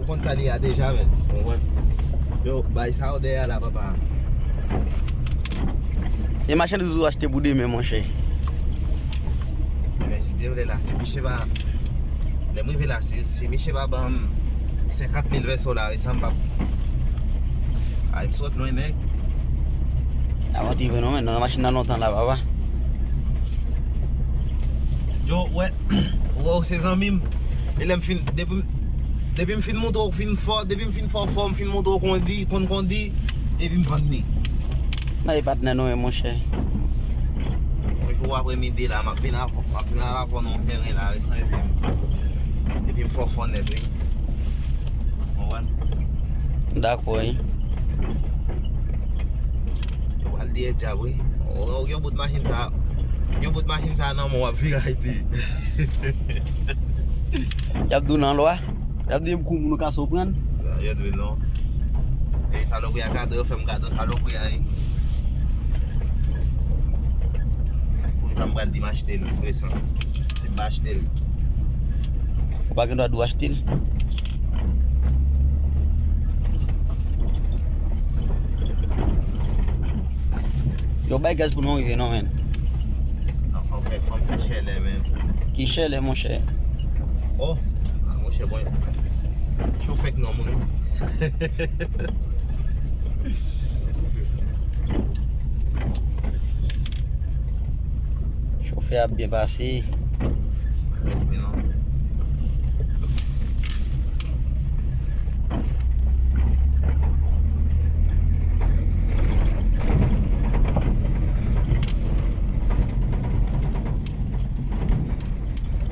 kon sa li a deja men. Yo, bay sa ou de ya la papa. E machin de zou acheté pour demain mon cher. Men si te vle la, si miche ba, le mwen ve la, si miche ba bam 50,000 verso la, e san bab. A im sot loin nek. Avant tu veux non mais la machine dans longtemps là papa. Yo, ou se zanmim, elem fin, depi m fin moto fin fort, depi m fin fort form, fin moto kondi, epi m vant ni. Nan e patnen nou mon cher. Mwen jou apre midi la, mak vin la pon non teren la, epi m fort net, oui. Mwen? D'accord, hein. Yo al di e jab, oui. Yo bout machin sa nan mwen wap vira iti. Yap dou nan lwa. Yap di mkou moun ka sopran. Yo dwe non. E salop ya kade yo fem gade salop ya yi. Mwen bral di m'achete l, kwe san. Si m'achete l. Ou pa gen do a dou acheter. Yo bay gaz pou nou rive non men. An fè fòm fè chè lè men. Ki chè le mon cher. Oh, mwen chè bon. Chou fèk nan moun. Chauffeur a bien passé.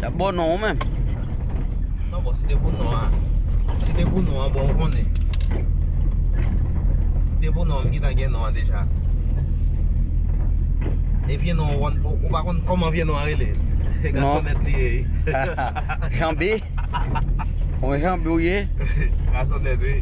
Y'a bon non même. Non bon, c'était pour nous hein. C'était pour nous hein, bon on connaît. C'était pour nous, qui t'a gagné non déjà. Et vient non, on va contre comment vient non arrêter. Les garçons net lié. Jambé. On est jambé ouye. Garçon net oui.